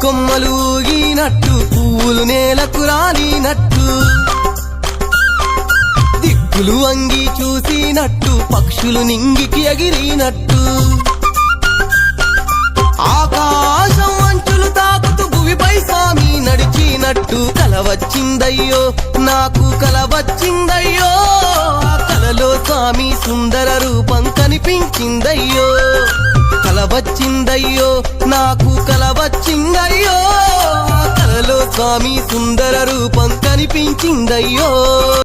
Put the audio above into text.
కొమ్మలు ఊగినట్టు పువ్వులు నేలకు రాలినట్టు దిక్కులు అంగి చూసినట్టు పక్షులు నింగికి ఎగిరినట్టు ఆకాశం అంచులు తాకుతూ భువిపై స్వామి నడిచినట్టు కల వచ్చిందయ్యో నాకు కల వచ్చిందయ్యో ఆ కలలో స్వామి సుందర రూపం కనిపించిందయ్యో కల వచ్చిందయ్యో నాకు కల వచ్చిందయ్యో ఆ కలలో స్వామి సుందర రూపం కనిపించిందయ్యో